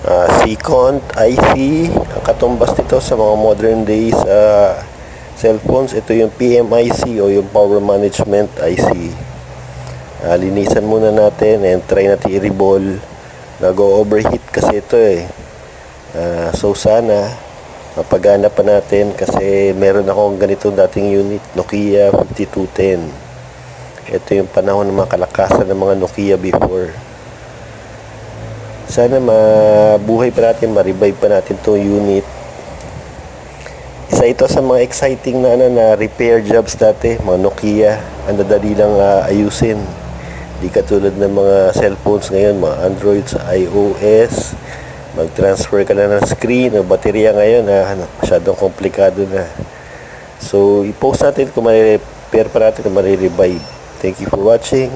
Seacont IC. Ang katumbas nito sa mga modern days cellphones, ito yung PMIC o yung Power Management IC. Linisan muna natin and try natin i-reball. Nag-overheat kasi ito so sana mapagana pa natin kasi meron akong ganitong dating unit, Nokia 5210. Ito yung panahon ng mga kalakasan ng mga Nokia before. Sana mabuhay pa natin, ma-revive pa natin itong unit. Isa ito sa mga exciting na repair jobs dati, mga Nokia. Ang dadali lang ayusin. Di katulad ng mga cellphones ngayon, mga Android sa iOS. Mag-transfer ka na ng screen o baterya ngayon, masyadong komplikado na. So, i-post natin kung ma-repair pa natin o ma-revive. Thank you for watching.